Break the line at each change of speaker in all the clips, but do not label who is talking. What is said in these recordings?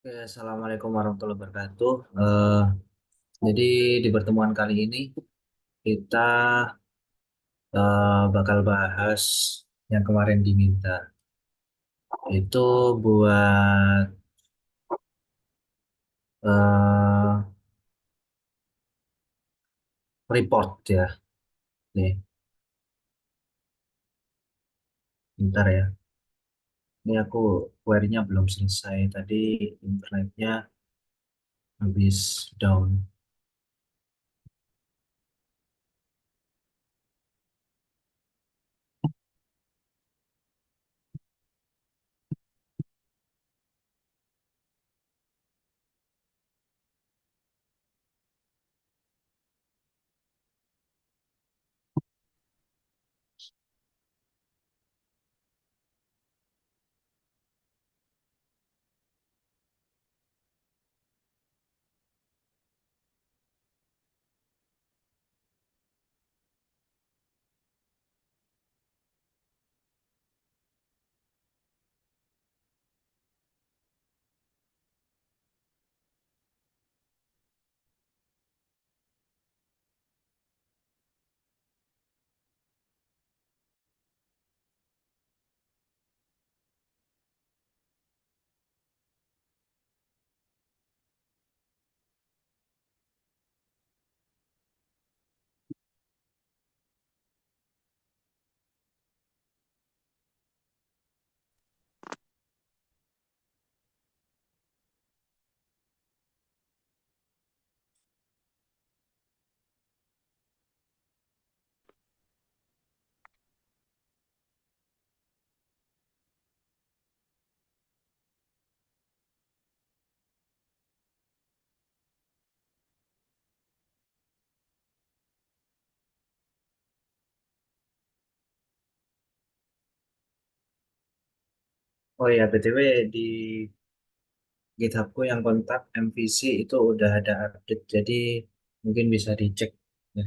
Oke, Assalamualaikum warahmatullahi wabarakatuh. Jadi di pertemuan kali ini kita bakal bahas yang kemarin diminta. Itu buat eh, report ya. Nih, bentar ya. Ini aku query-nya belum selesai. Tadi internetnya habis down. Oh ya, BTW di GitHubku yang kontak MVC itu udah ada update. Jadi mungkin bisa dicek. Ya.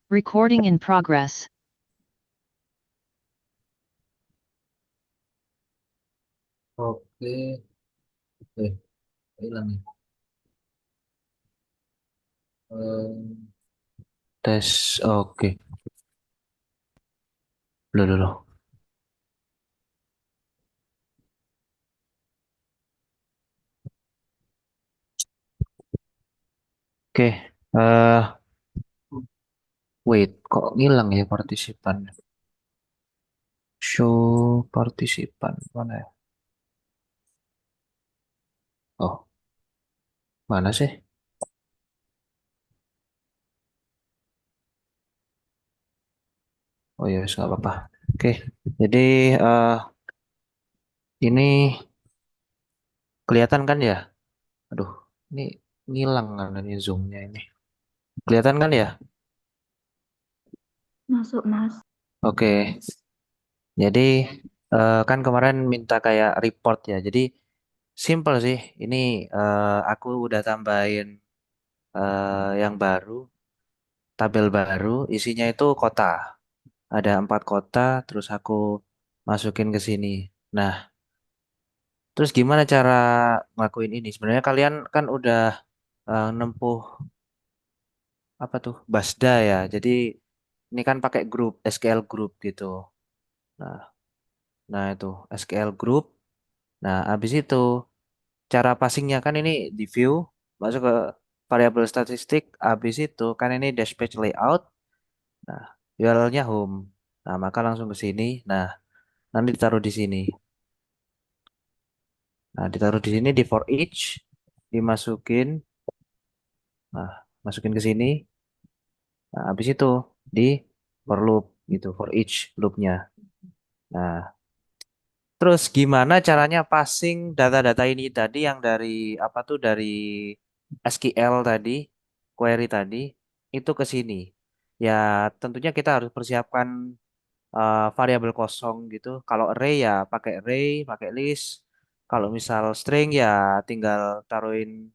Recording in progress.
Oke, hilang nih. Tes, oke. Loh, loh, loh. Oke, wait, kok ngilang ya partisipan? Show partisipan, mana ya? Oh, mana sih? Oh ya, nggak apa-apa. Oke, jadi eh, ini kelihatan kan ya? Aduh, ini ngilang kan ini zoomnya ini. Kelihatan kan ya?
Masuk, Mas.
Oke, jadi kan kemarin minta kayak report ya. Jadi simple sih. Ini aku udah tambahin yang baru, tabel baru. Isinya itu kota. Ada 4 kota, terus aku masukin ke sini. Nah, terus gimana cara ngelakuin ini? Sebenarnya kalian kan udah nempuh apa tuh Basda ya. Jadi ini kan pakai grup SQL group gitu. Nah, nah itu SQL group. Nah, habis itu cara passingnya kan ini di view masuk ke variabel statistik. Habis itu kan ini dashpage layout. Nah, URL-nya home. Nah, maka langsung ke sini. Nah, nanti ditaruh di sini. Nah, ditaruh di sini di for each, dimasukin. Nah, masukin ke sini. Nah, habis itu di for loop gitu, for each loopnya. Nah, terus gimana caranya passing data-data ini tadi yang dari apa tuh dari SQL tadi, query tadi itu ke sini. Ya, tentunya kita harus persiapkan variabel kosong gitu. Kalau array, pakai list. Kalau misal string ya tinggal taruhin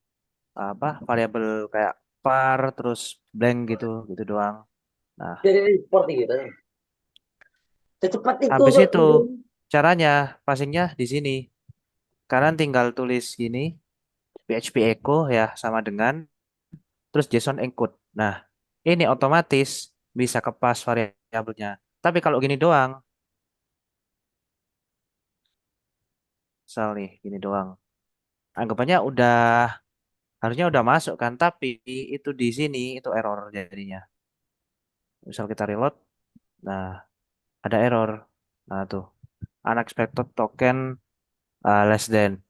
apa variabel kayak var terus blank gitu gitu doang. Nah,
Dari report gitu. Secepat itu
habis
kok.
itu caranya passingnya di sini. Kalian tinggal tulis gini PHP echo ya sama dengan terus JSON encode. Nah, ini otomatis bisa kepas variabelnya. Tapi kalau gini doang, misal nih gini doang, anggapannya udah harusnya udah masuk kan, tapi itu di sini itu error jadinya. Misal kita reload, nah ada error. Nah tuh unexpected token less than.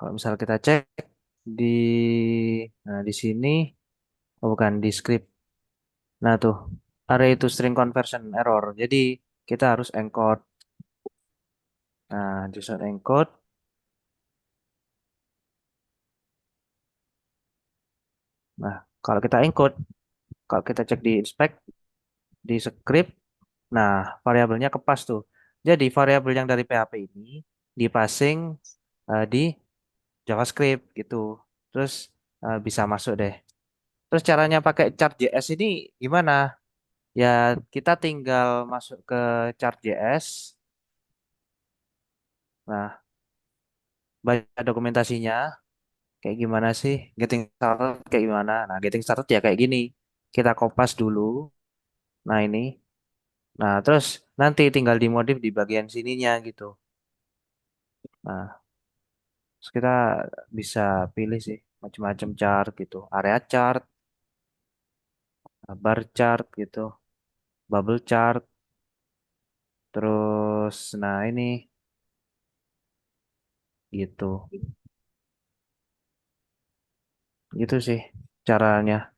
Kalau misal kita cek di nah di sini, oh bukan di script. Nah tuh array to string conversion error. Jadi kita harus encode. Nah JSON encode. Nah kalau kita encode, kalau kita cek di inspect di script, nah variabelnya kepas tuh. Jadi variabel yang dari PHP ini dipassing di JavaScript gitu. Terus bisa masuk deh. Terus caranya pakai chart.js ini gimana? Ya kita tinggal masuk ke chart.js. Nah, baca dokumentasinya kayak gimana sih? Getting started kayak gimana? Nah, getting started ya kayak gini. Kita kopas dulu. Nah, ini. Nah, terus nanti tinggal dimodif di bagian sininya gitu. Nah, terus kita bisa pilih sih macam-macam chart gitu. Area chart, bar chart gitu, bubble chart. Terus, nah ini gitu. Gitu sih caranya.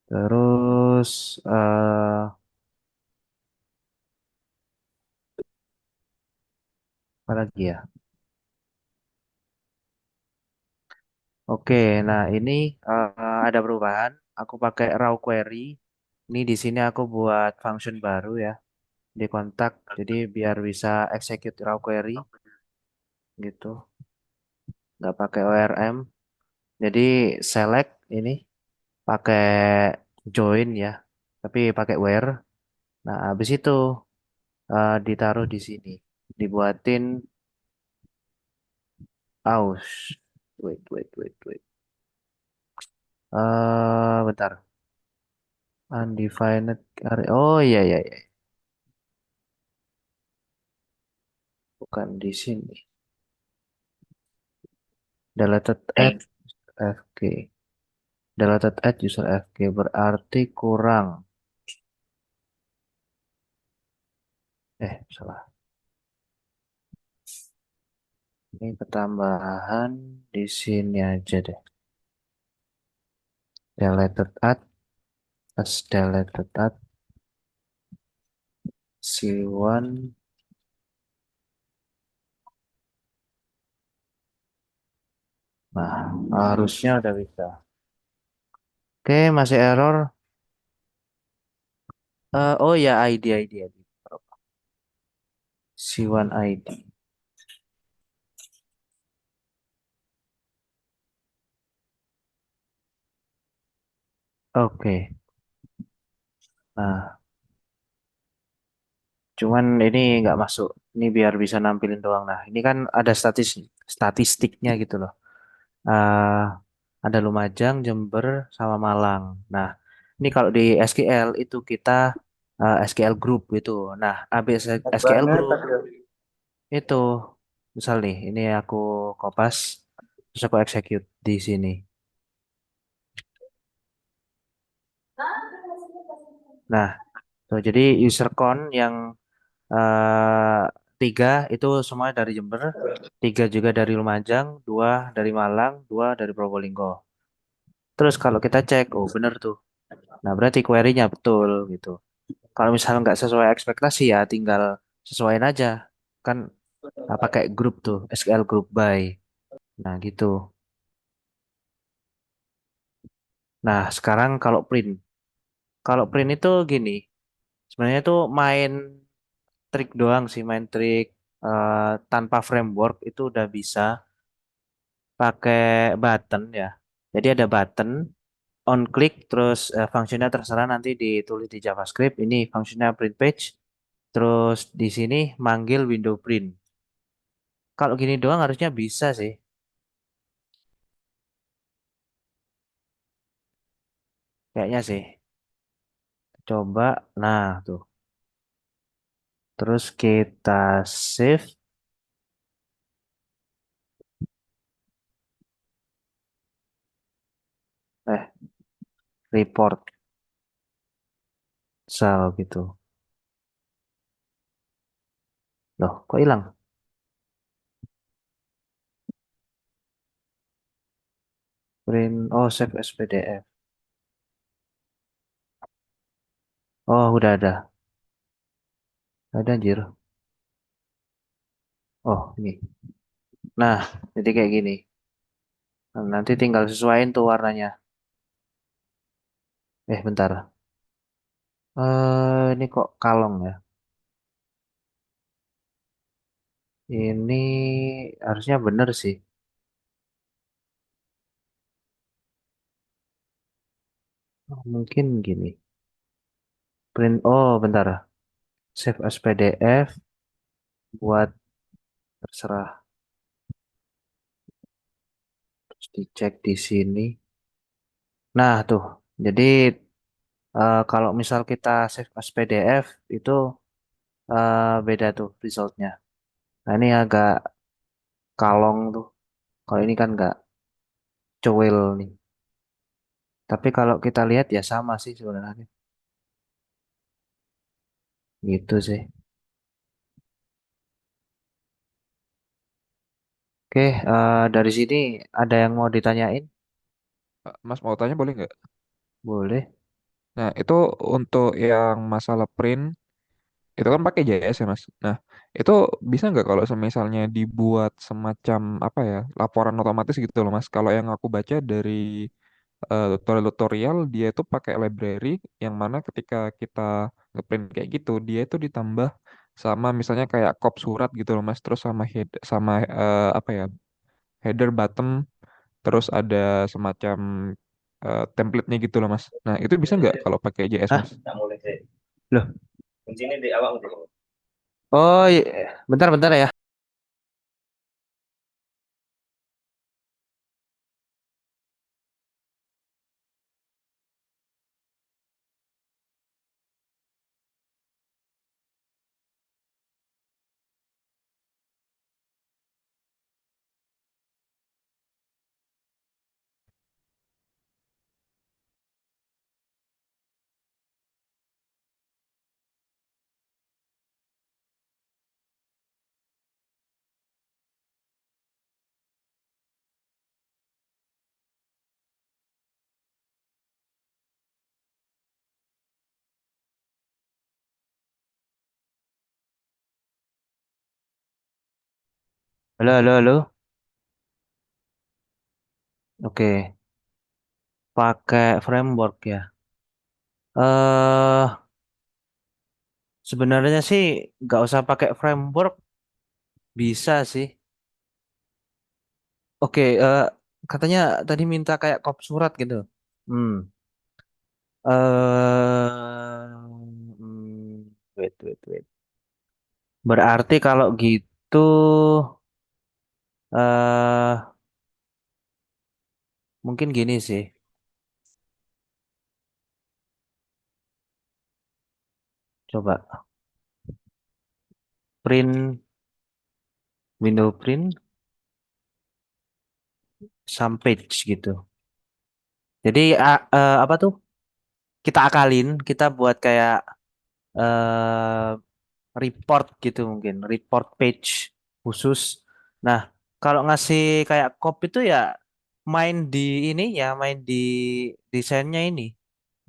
Terus, apa lagi ya? Oke, nah ini ada perubahan. Aku pakai raw query. Ini di sini aku buat function baru ya di kontak. Jadi biar bisa execute raw query gitu. nggak pakai ORM. Jadi select ini pakai join ya, tapi pakai where. Nah, habis itu ditaruh di sini, dibuatin aus. Wait. Bentar. Undefined area. Oh iya. Bukan di sini. Deleted at FK. Deleted at user FK berarti kurang. Salah. Ini pertambahan di sini aja deh. Deleted at as deleted at C1. Nah, harusnya udah bisa. Oke, masih error. Oh ya, ID. C1 ID. Oke. Nah, cuman ini nggak masuk. Ini biar bisa nampilin doang. Nah, ini kan ada statistiknya gitu loh. eh ada Lumajang, Jember, sama Malang. Nah, ini kalau di SQL itu kita SQL Group gitu. Nah, habis SQL
banget
Group itu misal nih, ini aku kopas, terus aku execute di sini. Nah, tuh, jadi user count yang eh, tiga itu semua dari Jember, tiga juga dari Lumajang, dua dari Malang, dua dari Probolinggo. Terus kalau kita cek, oh bener tuh. Nah, berarti query-nya betul gitu. Kalau misalnya nggak sesuai ekspektasi ya tinggal sesuaiin aja. Kan pakai grup tuh, SQL group by. Nah, gitu. Nah, sekarang kalau print. Kalau print itu gini, sebenarnya tuh main trik doang sih, main trik tanpa framework itu udah bisa pakai button ya. Jadi ada button, on click, terus fungsinya terserah nanti ditulis di JavaScript. Ini fungsinya print page. Terus di sini manggil window print. Kalau gini doang harusnya bisa sih. Kayaknya sih. Coba. Nah, tuh. Terus kita save. Eh, report. Sal gitu. Loh, kok hilang? Print. Oh, save as PDF. Oh, udah ada. Ada anjir. Oh, ini. Nah, jadi kayak gini. Nah, nanti tinggal sesuaiin tuh warnanya. Bentar. Ini kok kalong ya? Ini harusnya bener sih. Oh, mungkin gini. Print. Oh, bentar. Save as PDF. Buat terserah. Terus dicek di sini. Nah, tuh. Jadi kalau misal kita save as PDF itu beda tuh resultnya. Nah, ini agak kalong tuh. Kalau ini kan nggak cuil nih. Tapi kalau kita lihat ya sama sih sebenarnya. Gitu sih. Oke, dari sini ada yang mau ditanyain?
Mas mau tanya boleh nggak?
Boleh.
Nah, itu untuk yang masalah print, itu kan pakai JS ya, Mas. Nah, itu bisa nggak kalau misalnya dibuat semacam apa ya, laporan otomatis gitu loh, Mas. Kalau yang aku baca dari tutorial, dia itu pakai library yang mana ketika kita ngeprint kayak gitu, dia itu ditambah sama misalnya kayak kop surat gitu loh, Mas. Terus sama head, sama apa ya, header, bottom, terus ada semacam template-nya gitu loh Mas. Nah, itu bisa nggak kalau pakai JS
Hah?
Mas?
Nggak boleh sih.
Loh.
Kuncinya di awal dulu.
Oh, bentar bentar ya. Halo, halo, halo. Oke, pakai framework ya. Eh, sebenarnya sih nggak usah pakai framework, bisa sih. Oke, katanya tadi minta kayak kop surat gitu. Hmm. Wait, wait, wait. Berarti kalau gitu, eh mungkin gini sih. Coba print window print some page gitu. Jadi apa tuh? Kita akalin, kita buat kayak eh report gitu mungkin, report page khusus. Nah, kalau ngasih kayak copy itu ya main di ini ya, main di desainnya ini.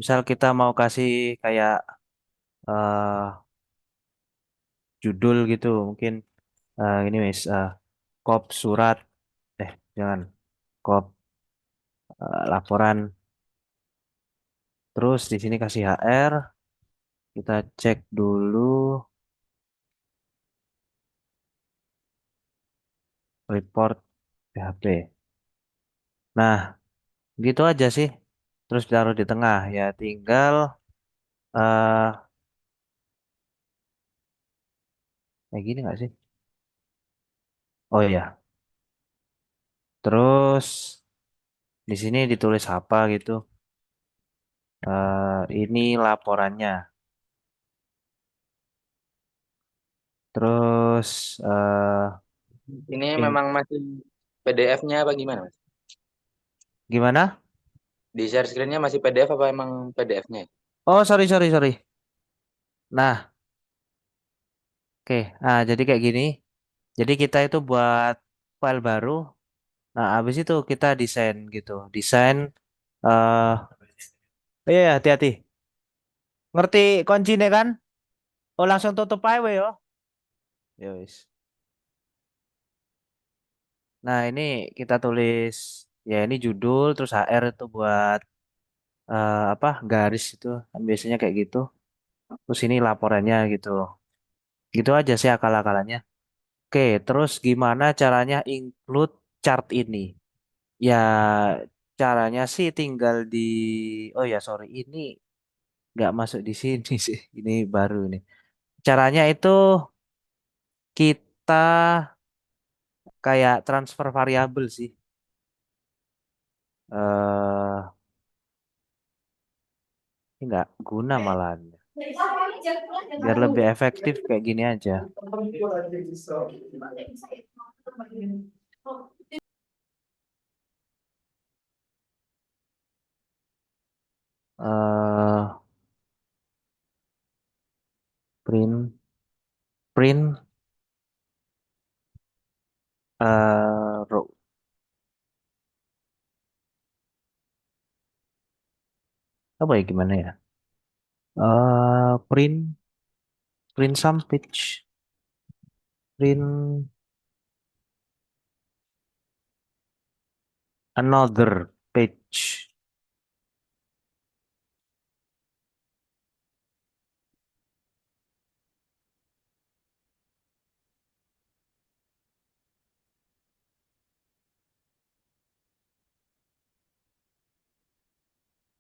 Misal kita mau kasih kayak eh judul gitu, mungkin ini wis kop surat, jangan kop laporan. Terus di sini kasih HR, kita cek dulu report PHP. Nah, gitu aja sih. Terus taruh di tengah ya, tinggal eh kayak gini nggak sih? Oh iya. Terus di sini ditulis apa gitu. Ini laporannya. Terus
Ini
in-
memang masih PDF-nya apa gimana, Mas?
gimana?
Di share screen-nya masih PDF apa emang PDF-nya?
Oh, sorry, sorry, sorry. Nah, oke. Nah, jadi kayak gini. Jadi kita itu buat file baru. Nah, habis itu kita desain gitu. Desain oh iya, iya, hati-hati. Ngerti kuncinya kan? Oh, langsung tutup aja we, yo. Ya wis. Nah, ini kita tulis ya ini judul terus HR itu buat apa? Garis itu. Kan biasanya kayak gitu. Terus ini laporannya gitu. Gitu aja sih akal-akalannya. Oke, terus gimana caranya include chart ini? Ya, caranya sih tinggal di oh ya sorry ini nggak masuk di sini sih. Ini baru nih. Caranya itu kita kayak transfer variabel sih. Ini nggak guna malahan. Biar lebih efektif kayak gini aja. eh print row apa ya gimana ya? Print some page, print another page.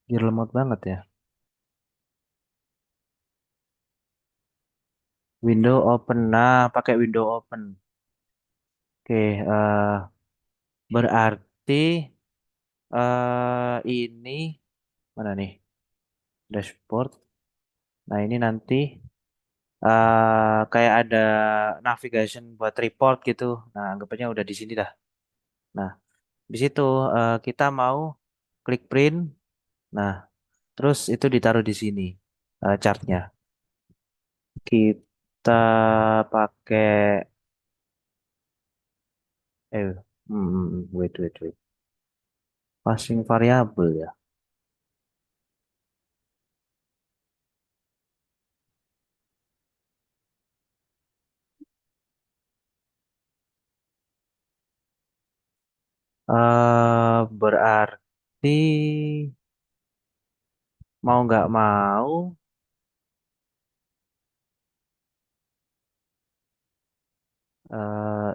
Gear lemot banget ya. Window open. Nah, pakai window open. Oke, berarti ini mana nih? Dashboard. Nah, ini nanti kayak ada navigation buat report gitu. Nah, anggapannya udah di sini dah. Nah, di situ kita mau klik print. Nah, terus itu ditaruh di sini chartnya. Kita pakai wait wait wait. Passing variabel ya. Berarti mau nggak mau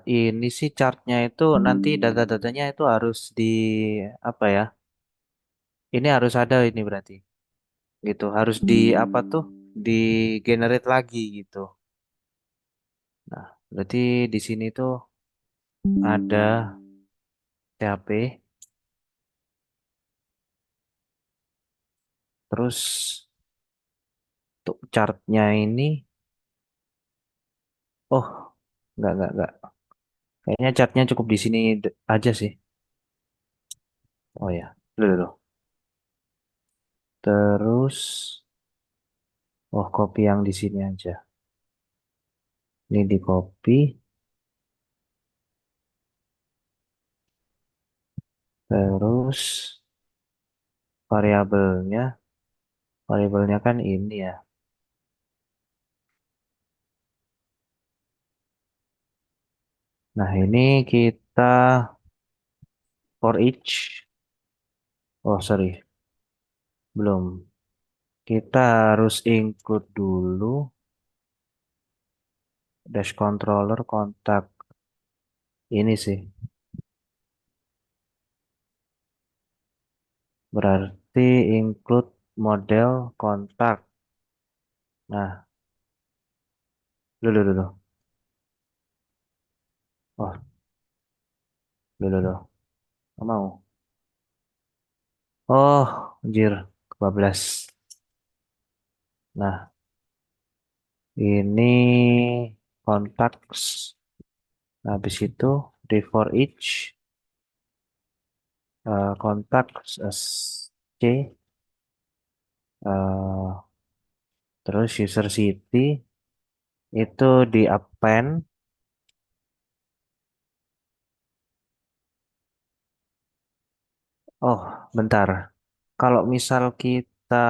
ini sih chartnya itu nanti data-datanya itu harus di apa ya? Ini harus ada ini berarti gitu. Harus di apa tuh? Di generate lagi gitu. Nah, berarti di sini tuh ada THP, terus untuk chartnya ini, oh nggak. Kayaknya chartnya cukup di sini aja sih. Oh ya, dulu dulu. Terus, oh copy yang di sini aja. Ini di copy, terus variabelnya, variabelnya kan ini ya. Nah ini kita for each, oh sorry, belum. Kita harus include dulu dash controller kontak ini sih. Berarti include model kontak. Nah, dulu. Oh, dulu. Nggak mau. Oh, anjir, kebablas. Nah, ini contacts. Nah, habis itu di for each contacts as C, eh, terus user city itu di append. Oh, bentar. Kalau misal kita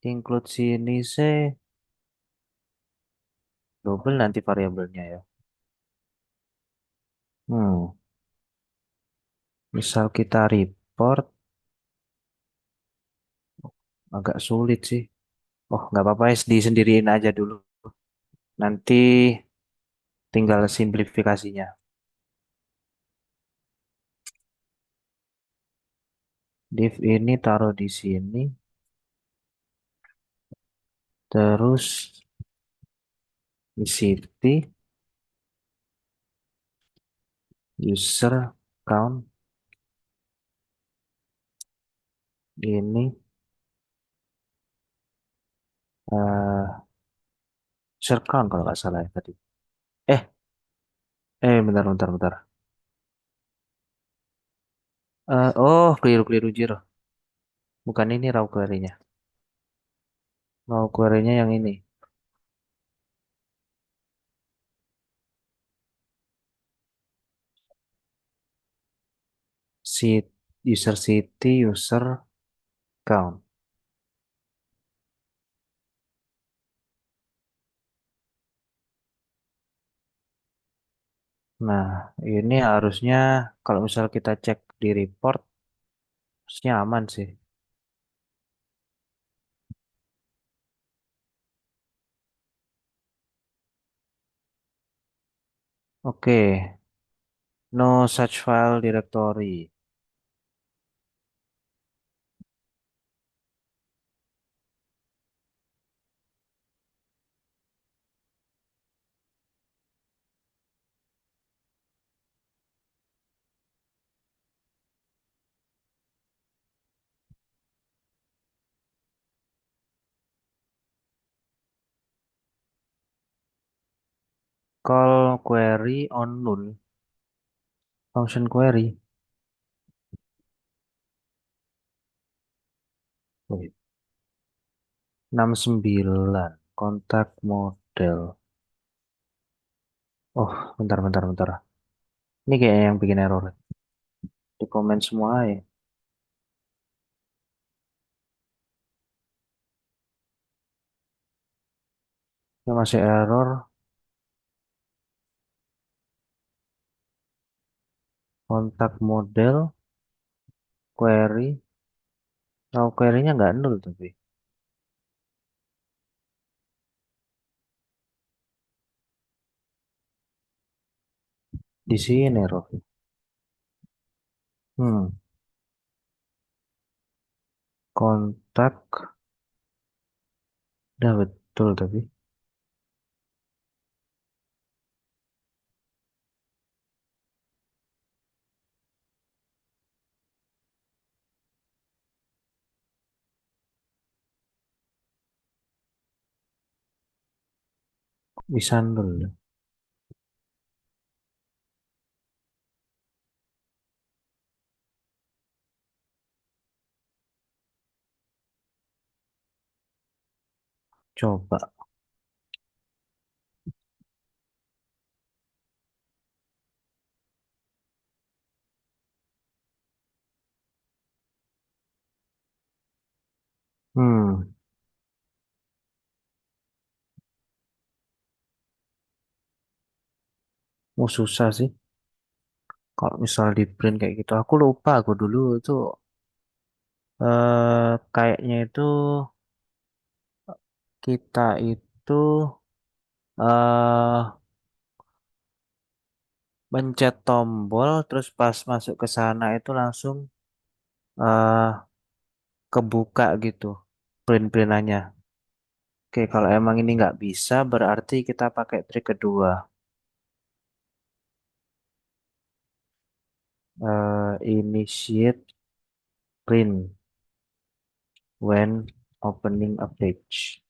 include sini sih double nanti variabelnya ya. Hmm, misal kita report agak sulit sih. Oh, nggak apa-apa ya, disendiriin aja dulu. Nanti tinggal simplifikasinya. Div ini taruh di sini. Terus di city user count ini eh user count kalau nggak salah ya tadi. Eh, bentar. Oh, keliru Jir. Bukan ini raw query-nya. Raw query-nya yang ini. Si user city user count. Nah, ini harusnya kalau misal kita cek di report, harusnya aman sih. Oke, no such file directory. Call query on null. Function query. Wait, 69. Kontak model. Oh, bentar, bentar, bentar. Ini kayak yang bikin error. Di komen semua ya. Ya masih error. Kontak model. Query. Oh, query-nya nggak nol tapi. Di sini error. Hmm. Kontak. Udah betul tapi. Bisa nol. Coba. Hmm. Oh, susah sih. Kalau misal di print kayak gitu. Aku lupa aku dulu itu kayaknya itu kita itu eh mencet tombol terus pas masuk ke sana itu langsung eh kebuka gitu print-printannya. Oke, kalau emang ini nggak bisa berarti kita pakai trik kedua. Initiate print when opening a page.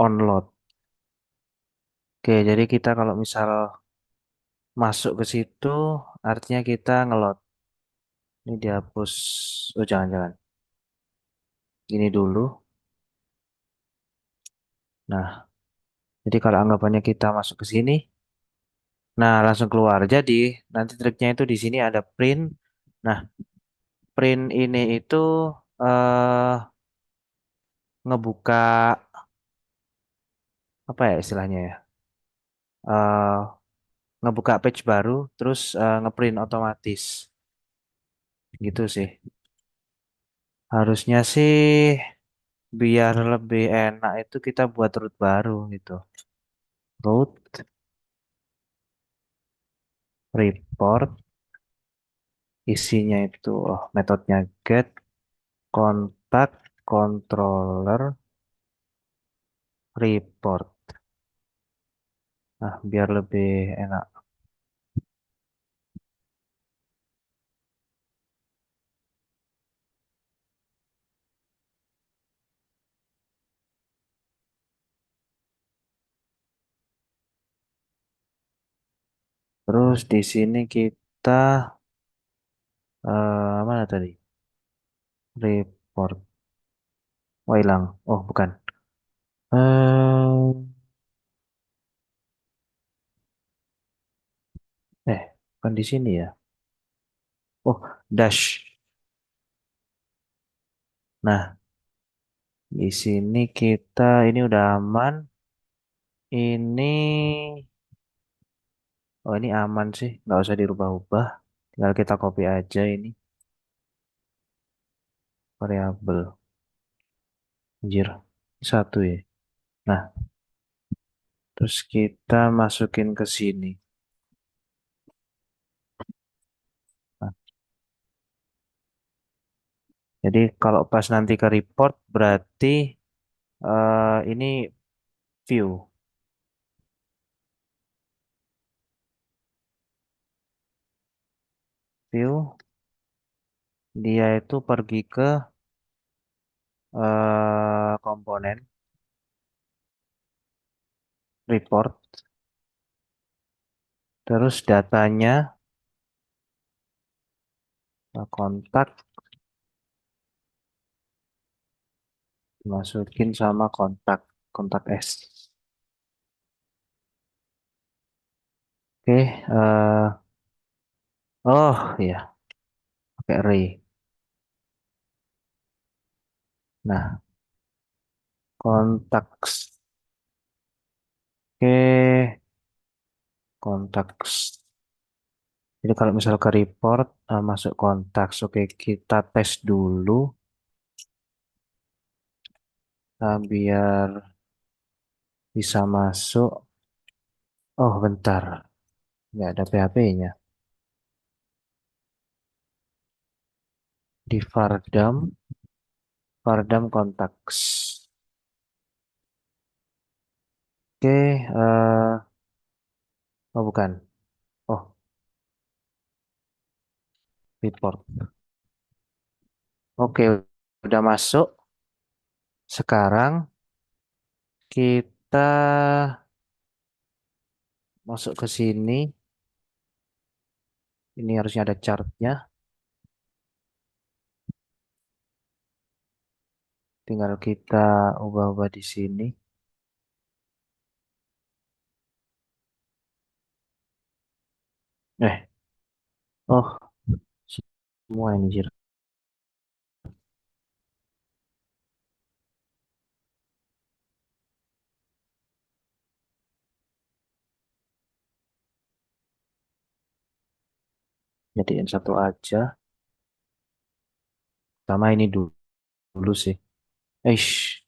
Onload. Oke, jadi kita kalau misal masuk ke situ artinya kita ngelot. Ini dihapus. Oh, jangan-jangan. Gini dulu. Nah, jadi kalau anggapannya kita masuk ke sini, nah langsung keluar. Jadi nanti triknya itu di sini ada print. Nah, print ini itu eh ngebuka apa ya istilahnya ya? eh Ngebuka page baru, terus ngeprint otomatis. Gitu sih. Harusnya sih biar lebih enak itu kita buat root baru gitu. Root report isinya itu metodenya get kontak controller report. Nah, biar lebih enak. Terus di sini kita mana tadi? Report. Oh, hilang. Oh, bukan. Eh, bukan di sini ya. Oh, dash. Nah, di sini kita ini udah aman. Ini, oh ini aman sih, nggak usah dirubah-ubah. Tinggal kita copy aja ini variabel. Anjir, satu ya. Nah, terus kita masukin ke sini. Nah, jadi kalau pas nanti ke report berarti ini view. View, dia itu pergi ke komponen. report. Terus datanya kontak dimasukin sama kontak kontak S. Oke, oh iya, pakai array. Nah, kontaks. Oke, kontaks. Jadi kalau misal ke report, masuk kontaks. Oke, kita tes dulu. Biar bisa masuk. Oh, bentar. Nggak ada PHP-nya. Di Vardam kontaks. Oke, oh bukan. Oh, report. Oke, udah masuk. Sekarang kita masuk ke sini. Ini harusnya ada chartnya. Tinggal kita ubah-ubah di sini. Eh, oh, semua ini Jir. Jadiin satu aja. Sama ini dulu sih. Eish,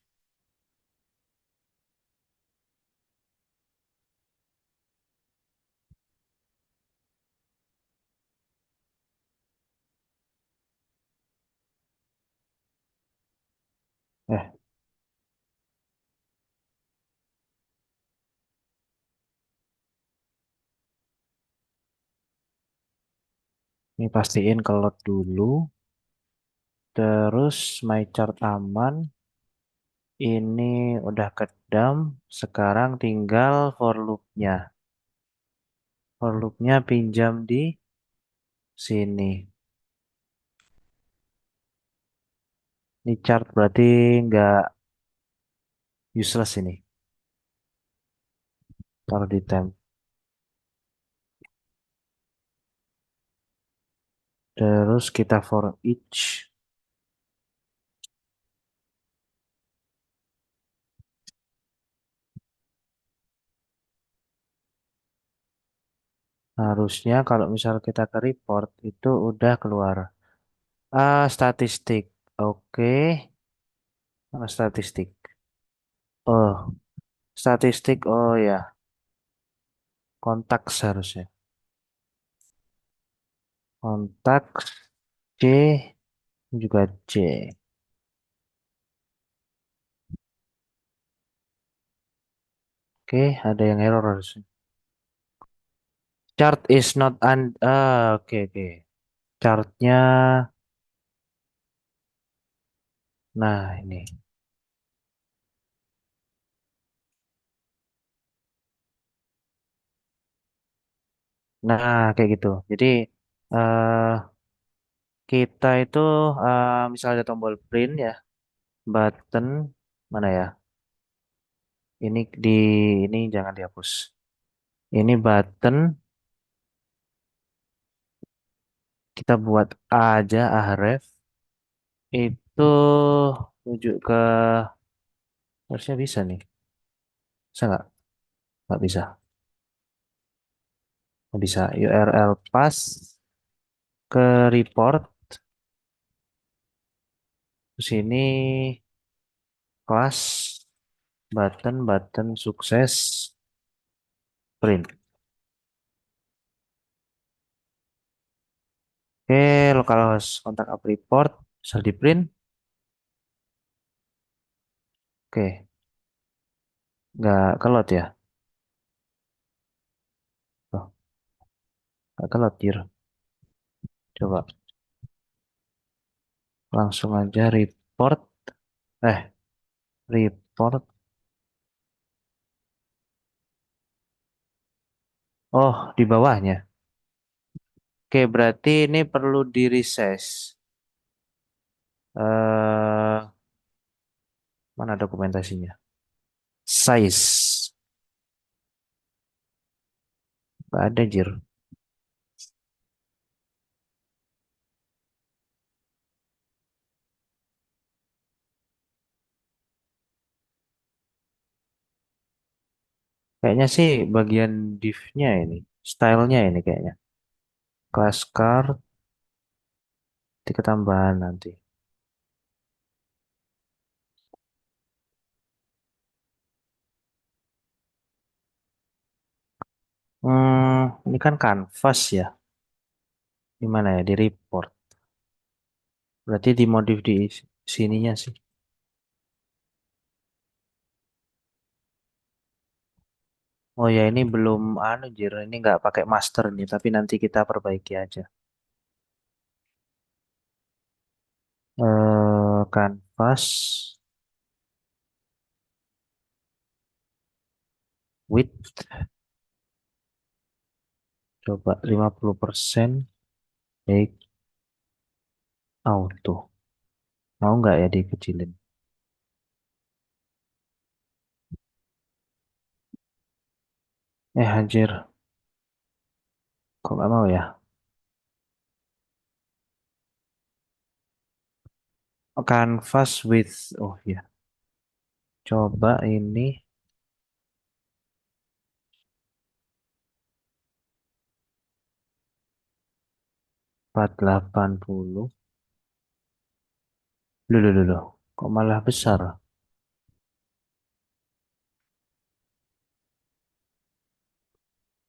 eh, ini pastiin ke load dulu. Terus my chart aman. Ini udah kedam. Sekarang tinggal for loop-nya. For loop-nya pinjam di sini. Ini chart berarti nggak useless ini. Taruh di temp. Terus kita for each. Harusnya kalau misal kita ke report itu udah keluar. Statistik. Oke. Statistik. Oh, statistik. Oh ya, kontak seharusnya. Kontak C juga C. Oke, ada yang error harusnya. Chart is not oke oke. Chartnya, nah ini. Nah kayak gitu. Jadi eh kita itu misalnya ada tombol print ya, button mana ya? Ini ini jangan dihapus. Ini button kita buat A aja ahref itu tuju ke harusnya bisa nih. Bisa nggak? Nggak bisa. Nggak bisa. URL pas ke report. Terus ini kelas button sukses print. Oke, localhost kontak app report bisa di print. Oke, nggak keload ya? Oh, nggak keload, Jir. Coba langsung aja report. Eh, report. Oh, di bawahnya. Oke, berarti ini perlu di resize. Mana dokumentasinya? Size. Gak ada, Jir. Kayaknya sih bagian div-nya ini. Stylenya ini kayaknya. Class card, di ketambahan nanti. Ini kan canvas ya. Di mana ya? Di report. Berarti dimodif di sininya sih. Oh ya ini belum anu Jir, ini nggak pakai master nih, tapi nanti kita perbaiki aja. Canvas width coba 50% baik auto. Mau nggak ya dikecilin? Anjir, kok nggak mau ya? Oh, canvas width, oh ya. Coba ini 480. Loh, loh, loh, loh. Kok malah besar?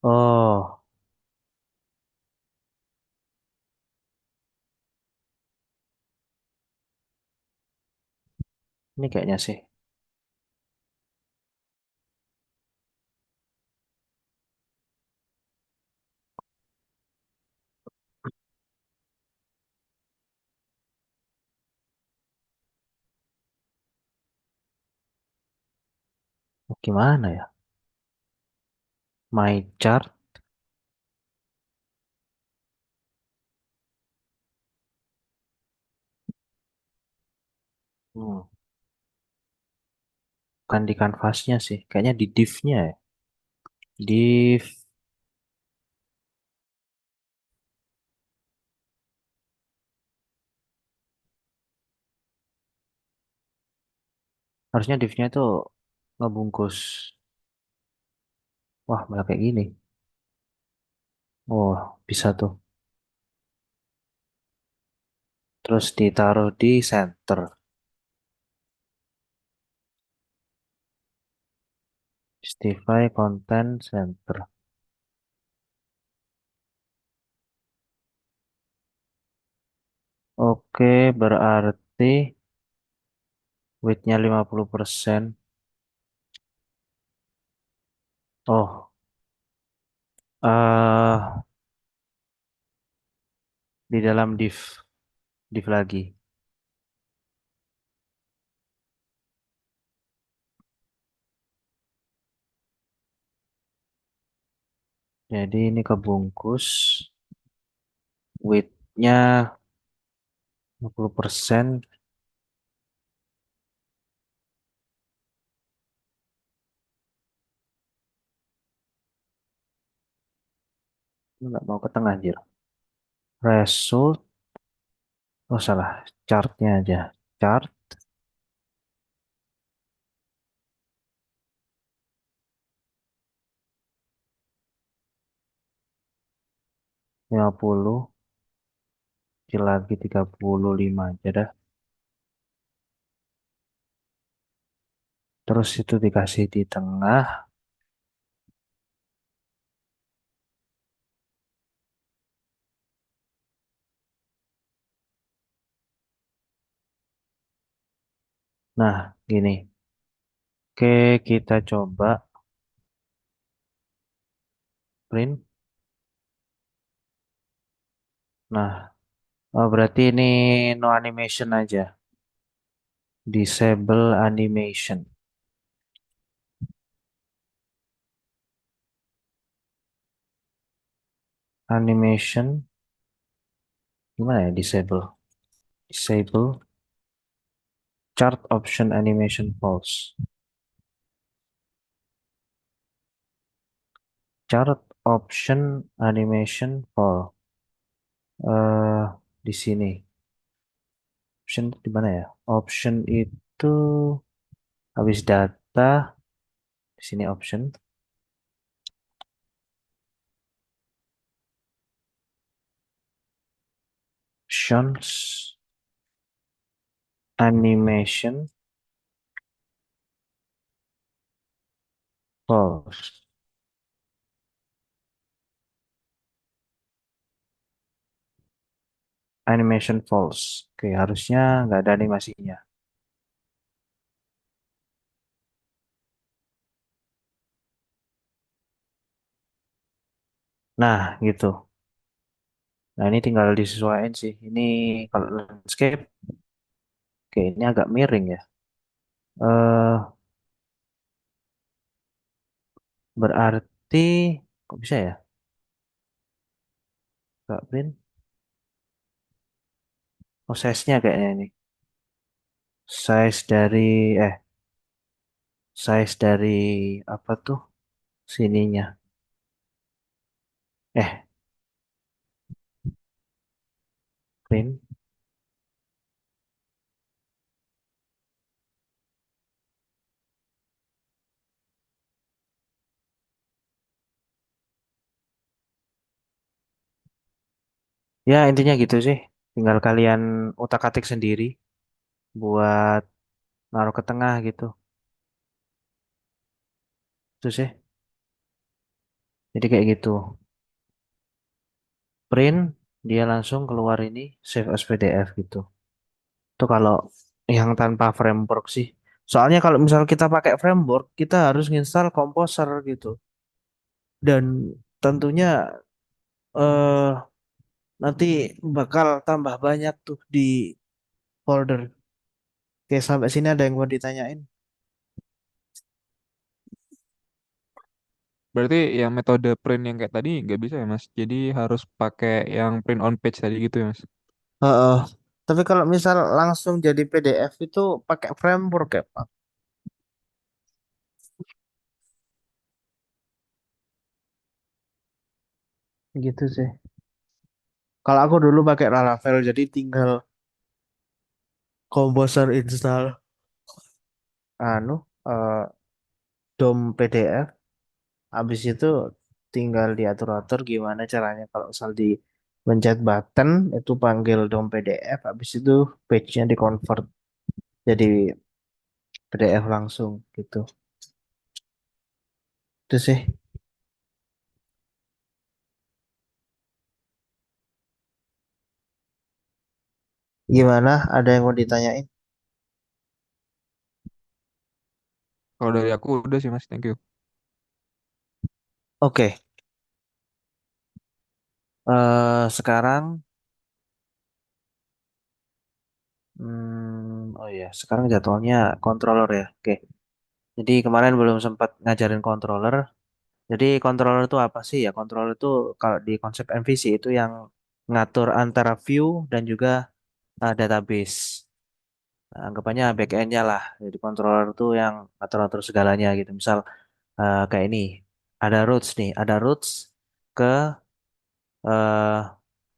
Oh, ini kayaknya sih. Oh, gimana ya? My chart. Hmm, bukan di canvasnya sih. Kayaknya di div-nya ya. Div. Harusnya div-nya itu ngebungkus. Wah, malah kayak gini. Oh, bisa tuh. Terus ditaruh di center. Justify content center. Oke, berarti width-nya 50%. Oh, eh di dalam div lagi. Jadi ini kebungkus width-nya 50%. Nggak mau ke tengah anjir. Result, oh salah, chartnya aja. Chart 50, kecil lagi 35 aja dah. Terus itu dikasih di tengah. Nah, gini. Oke, kita coba print. Nah, oh berarti ini no animation aja. Disable animation. . animation, gimana ya disable? Disable chart option animation false. Chart option animation false. eh di sini. Option itu di mana ya? Option itu habis data di sini option. Options animation false. Animation false. Oke, harusnya nggak ada animasinya. Nah, gitu. Nah, ini tinggal disesuaikan sih. Ini kalau landscape, oke, ini agak miring ya. eh Berarti, kok bisa ya? Nggak print. Oh, size-nya kayaknya ini. Size dari, size dari apa tuh? Sininya. Eh, print. Ya, intinya gitu sih. Tinggal kalian utak-atik sendiri buat naruh ke tengah gitu. Itu sih. Jadi kayak gitu. Print, dia langsung keluar ini, save as PDF gitu. Itu kalau yang tanpa framework sih. Soalnya kalau misal kita pakai framework, kita harus install Composer gitu. Dan tentunya eh nanti bakal tambah banyak tuh di folder. Oke, sampai sini ada yang mau ditanyain?
Berarti yang metode print yang kayak tadi nggak bisa ya Mas? Jadi harus pakai yang print on page tadi gitu ya Mas?
Heeh. Tapi kalau misal langsung jadi PDF itu pakai framework ya, Pak? Gitu sih. Kalau aku dulu pakai Laravel, jadi tinggal Composer install anu eh, DOM PDF. Habis itu tinggal diatur-atur gimana caranya kalau misal di pencet button itu panggil DOM PDF. Habis itu page-nya di-convert jadi PDF langsung gitu. Itu sih. Gimana? Ada yang mau ditanyain?
Kalau dari aku udah sih Mas, thank you.
Oke. Sekarang, oh ya, sekarang jadwalnya controller ya. Oke. Jadi kemarin belum sempat ngajarin controller. Jadi controller itu apa sih ya? Controller itu kalau di konsep MVC itu yang ngatur antara view dan juga database. Nah, anggapannya backend-nya lah. Jadi controller itu yang ngatur-ngatur segalanya gitu. Misal kayak ini, ada routes nih, ada routes ke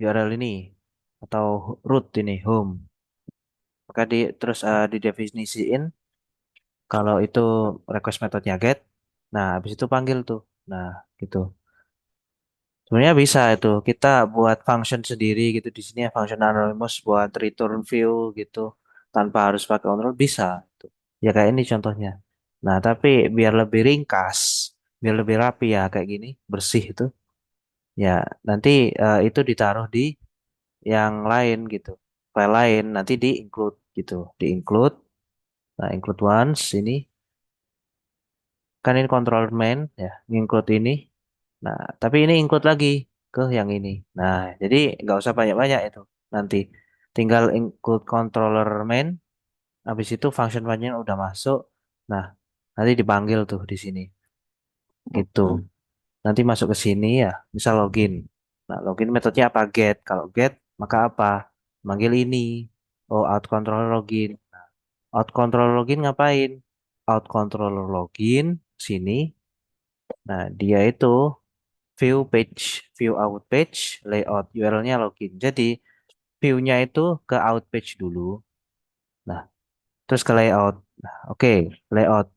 URL ini atau root ini home. Maka terus didefinisiin kalau itu request metodenya get. Nah, habis itu panggil tuh. Nah, gitu. Sebenarnya bisa itu kita buat function sendiri gitu di sini ya function anonymous buat return view gitu tanpa harus pakai control bisa tuh. Ya kayak ini contohnya. Nah, tapi biar lebih ringkas, biar lebih rapi ya kayak gini, bersih itu. Ya, nanti itu ditaruh di yang lain gitu. File lain nanti di include gitu, di include. Nah, include once ini kan ini control main ya, include ini. Nah, tapi ini include lagi ke yang ini. Nah, jadi nggak usah banyak-banyak itu. Nanti tinggal include controller main, habis itu function-function udah masuk. Nah, nanti dipanggil tuh di sini. Gitu. Nanti masuk ke sini ya, misal login. Nah, login metodenya apa? Get. Kalau get, maka apa? Manggil ini. Oh, out controller login. Nah, out controller login ngapain? Out controller login sini. Nah, dia itu view page, view out page, layout URL-nya login. Jadi, view-nya itu ke out page dulu. Nah, terus ke layout. Nah, oke, layout.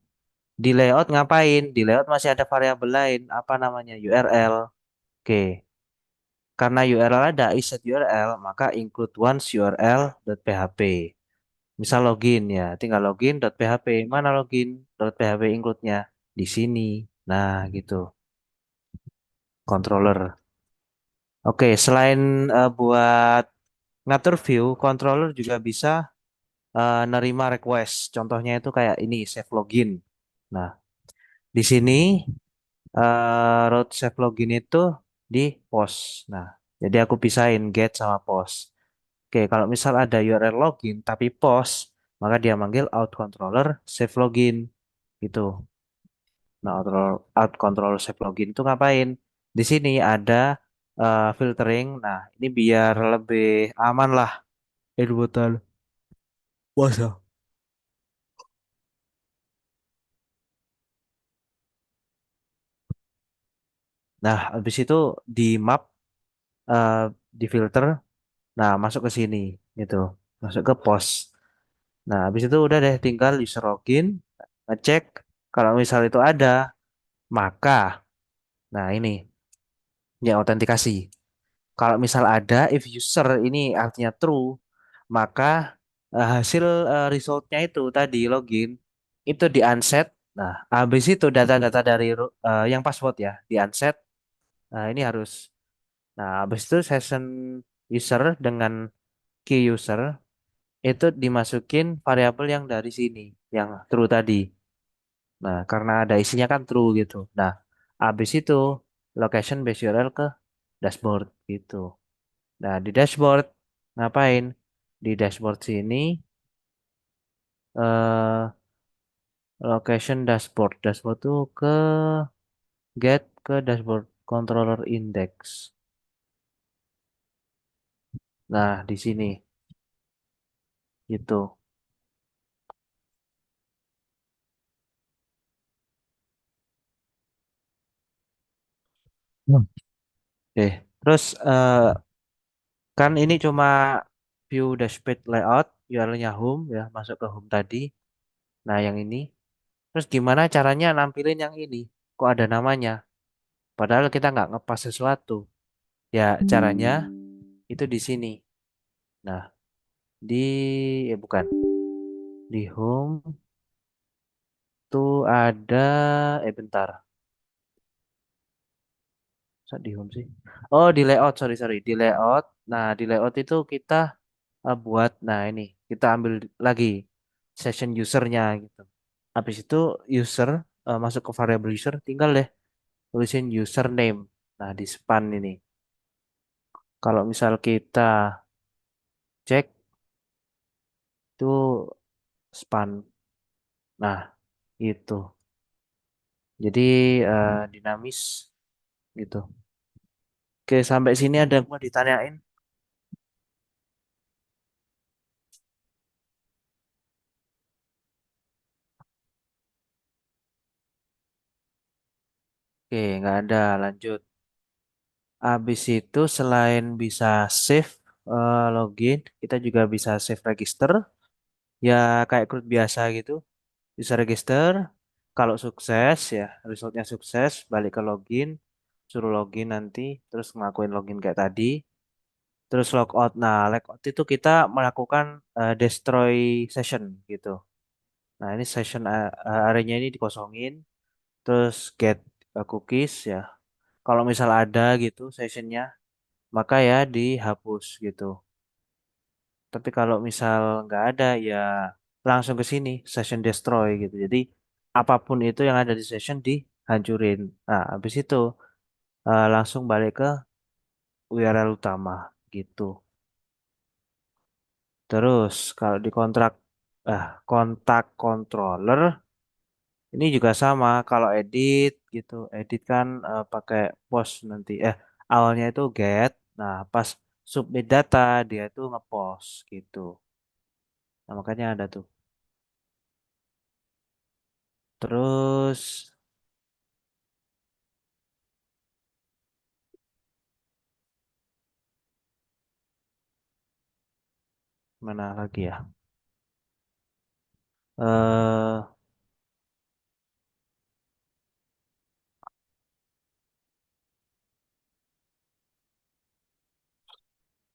Di layout ngapain? Di layout masih ada variabel lain. Apa namanya? URL. Oke, karena URL ada iset URL, maka include once URL.php. Misal login ya, tinggal login.php. Mana login.php include-nya? Di sini. Nah, gitu. Controller. Oke, selain buat ngatur view, controller juga bisa nerima request. Contohnya itu kayak ini, save login. Nah, di sini route save login itu di post. Nah, jadi aku pisahin get sama post. Oke, kalau misal ada URL login tapi post, maka dia manggil out controller save login gitu. Nah, out controller save login itu ngapain? Di sini ada filtering. Nah, ini biar lebih aman lah. Buatan puasa. Nah, habis itu di map, eh, di filter. Nah, masuk ke sini gitu. Masuk ke post. Nah, habis itu udah deh tinggal user login, ngecek kalau misal itu ada, maka nah ini ya autentikasi. Kalau misal ada if user ini artinya true, maka hasil resultnya itu tadi login itu di unset. Nah, habis itu data-data dari yang password ya di unset. Nah, ini harus. Nah, habis itu session user dengan key user itu dimasukin variabel yang dari sini, yang true tadi. Nah, karena ada isinya kan true gitu. Nah, habis itu location base URL ke dashboard gitu. Nah, di dashboard ngapain? Di dashboard sini eh location dashboard. Dashboard tuh ke get ke dashboard controller index. Nah, di sini gitu. Hmm. Oke, terus kan ini cuma view dashboard layout, URL-nya home ya, masuk ke home tadi. Nah, yang ini. Terus gimana caranya nampilin yang ini? Kok ada namanya? Padahal kita nggak ngepas sesuatu. Ya, caranya itu di sini. Nah, di bukan di home tuh ada bentar. Masa di home sih? Oh, di layout, sorry sorry, di layout. Nah, di layout itu kita buat, nah ini kita ambil lagi session usernya gitu. Habis itu user masuk ke variable user, tinggal deh tulisin username. Nah, di span ini. Kalau misal kita cek itu span. Nah, itu. Jadi dinamis gitu. Oke, sampai sini ada yang mau ditanyain? Oke, nggak ada. Lanjut. Habis itu selain bisa save login, kita juga bisa save register. Ya kayak CRUD biasa gitu. Bisa register. Kalau sukses ya, resultnya sukses, balik ke login, suruh login nanti, terus ngelakuin login kayak tadi. Terus logout. Nah, logout itu kita melakukan destroy session gitu. Nah, ini session areanya ini dikosongin. Terus get cookies ya. Kalau misal ada gitu sessionnya, maka ya dihapus gitu. Tapi kalau misal nggak ada ya langsung ke sini session destroy gitu. Jadi apapun itu yang ada di session dihancurin. Nah, habis itu langsung balik ke URL utama gitu. Terus kalau di kontak controller ini juga sama. Kalau edit gitu, edit kan pakai post nanti. awalnya itu get, nah pas submit data dia itu ngepost gitu. Nah, makanya ada tuh. Terus mana lagi ya? Eh,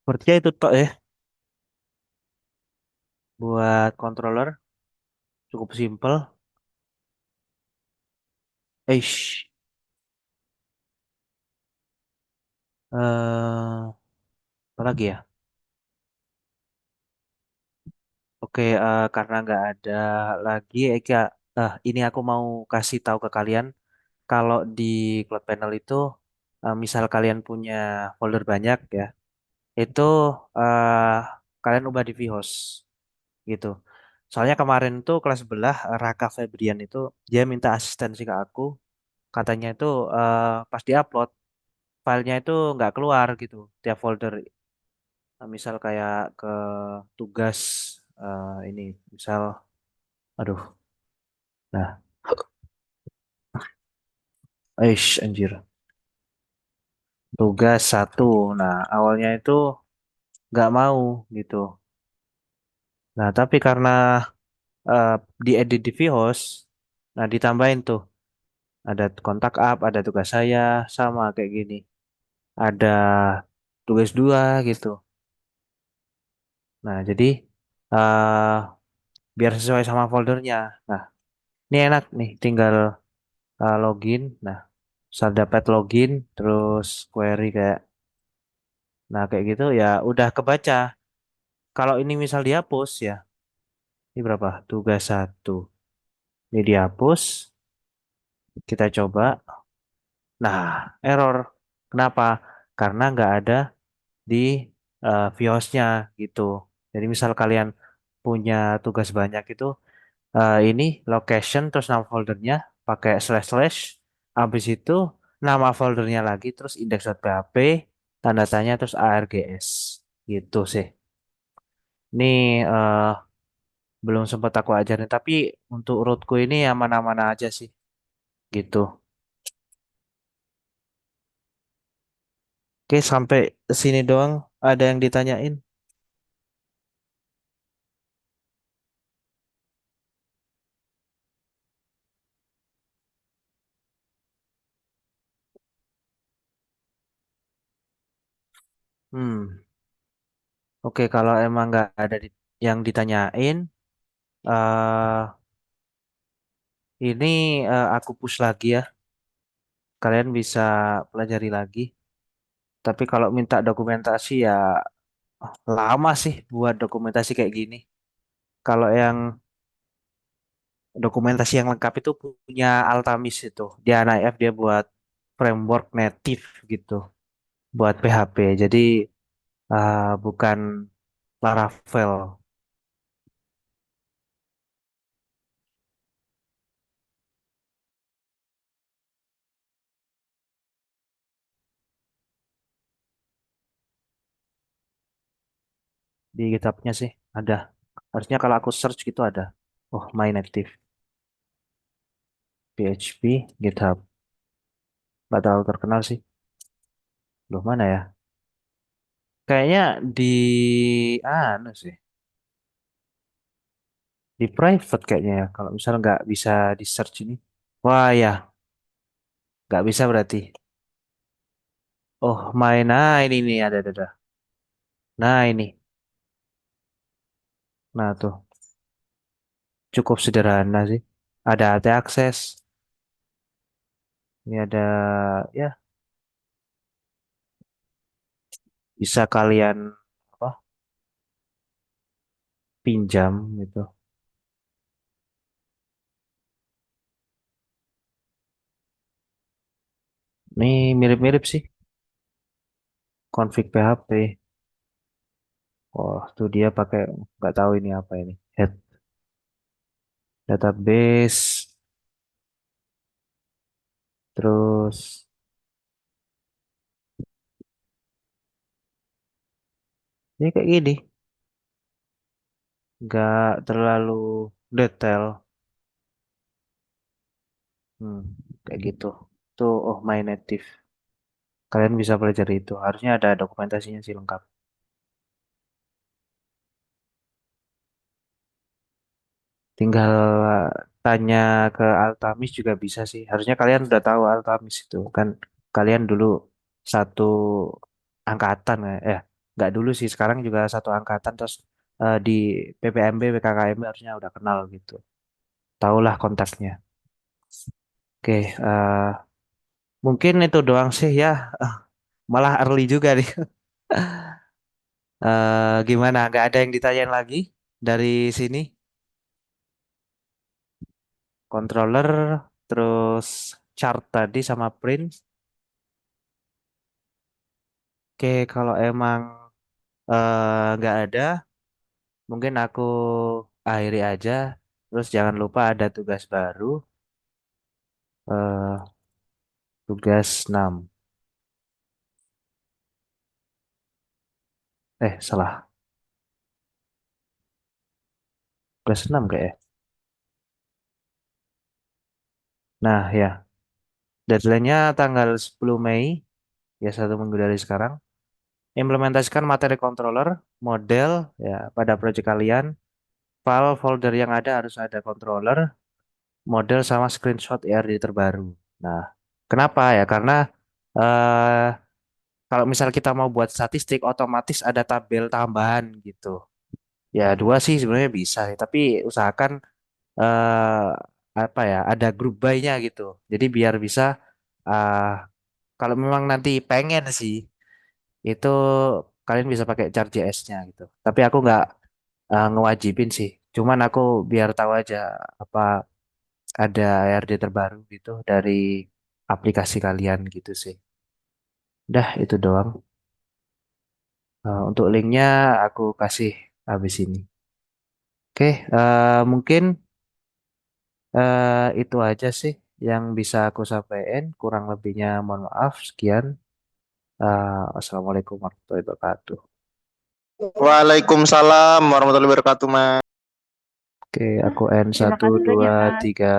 Sepertinya itu tok ya buat controller, cukup simple. Eish. Apa lagi ya? Oke, karena nggak ada lagi, Eka, ini aku mau kasih tahu ke kalian kalau di Cloud Panel itu, misal kalian punya folder banyak ya, itu eh, kalian ubah di vhost gitu. Soalnya kemarin tuh kelas sebelah Raka Febrian itu dia minta asistensi ke aku, katanya itu pas diupload filenya itu nggak keluar gitu tiap folder. Misal kayak ke tugas ini, misal, aduh, nah, anjir, tugas satu. Nah, awalnya itu nggak mau gitu. Nah, tapi karena eh, diedit di vhost, nah ditambahin tuh ada kontak up, ada tugas saya sama kayak gini, ada tugas dua gitu. Nah, jadi eh biar sesuai sama foldernya. Nah, ini enak nih, tinggal login. Nah, saat dapat login, terus query kayak, nah kayak gitu ya udah kebaca. Kalau ini misal dihapus ya, ini berapa? Tugas satu. Ini dihapus, kita coba. Nah, error. Kenapa? Karena nggak ada di VIOS-nya gitu. Jadi misal kalian punya tugas banyak itu, ini location terus nama foldernya pakai slash slash, habis itu nama foldernya lagi terus index.php, tanda tanya terus args gitu sih. Ini belum sempat aku ajarin tapi untuk rootku ini aman-aman aja sih gitu. Oke, sampai sini doang. Ada yang ditanyain? Hmm, oke, kalau emang nggak ada yang ditanyain, eh ini aku push lagi ya. Kalian bisa pelajari lagi. Tapi kalau minta dokumentasi ya lama sih buat dokumentasi kayak gini. Kalau yang dokumentasi yang lengkap itu punya Altamis itu. Dia NIF, dia buat framework native gitu, buat PHP. Jadi bukan Laravel. Di GitHub-nya sih ada. Harusnya kalau aku search gitu ada. Oh, my native PHP GitHub. Gak terlalu terkenal sih. Loh, mana ya? Kayaknya di anu sih, di private kayaknya ya. Kalau misalnya nggak bisa di search ini. Wah ya, nggak bisa berarti. Oh, main. Nah, ini ada. Nah, ini. Nah, tuh. Cukup sederhana sih. Ada AT akses. Ini ada, ya, bisa kalian apa? Pinjam gitu. Ini mirip-mirip sih. Config PHP. Oh, tuh dia pakai, nggak tahu ini apa ini. Head database. Terus Ini kayak gini, nggak terlalu detail. Hmm, kayak gitu. Itu oh my native. Kalian bisa pelajari itu. Harusnya ada dokumentasinya sih lengkap. Tinggal tanya ke Altamis juga bisa sih. Harusnya kalian udah tahu Altamis itu kan. Kalian dulu satu angkatan ya. Nggak dulu sih. Sekarang juga satu angkatan terus di PPMB, BKKMB harusnya udah kenal gitu. Tahulah kontaknya. Oke, mungkin itu doang sih ya. Malah early juga nih. Gimana? Nggak ada yang ditanyain lagi dari sini? Controller, terus chart tadi sama print. Oke, kalau emang nggak ada, mungkin aku akhiri aja. Terus jangan lupa ada tugas baru, eh, tugas 6. Salah. Tugas 6 kayak. Nah, ya. Deadline-nya tanggal 10 Mei, ya 1 minggu dari sekarang. Implementasikan materi controller, model, ya pada proyek kalian. File folder yang ada harus ada controller, model sama screenshot ERD terbaru. Nah, kenapa ya? Karena eh, kalau misal kita mau buat statistik, otomatis ada tabel tambahan gitu. Ya dua sih sebenarnya bisa, tapi usahakan eh, apa ya? Ada group by-nya gitu. Jadi biar bisa eh, kalau memang nanti pengen sih itu kalian bisa pakai chart.js-nya gitu. Tapi aku nggak ngewajibin sih. Cuman aku biar tahu aja apa ada ARD terbaru gitu dari aplikasi kalian gitu sih. Dah itu doang. Untuk linknya aku kasih habis ini. Oke, mungkin itu aja sih yang bisa aku sampaikan. Kurang lebihnya mohon maaf. Sekian. Wassalamualaikum warahmatullahi wabarakatuh.
Waalaikumsalam warahmatullahi wabarakatuh, Mas.
Oke, aku N
Terima
satu
kasih
dua
banyak, Mas.
tiga.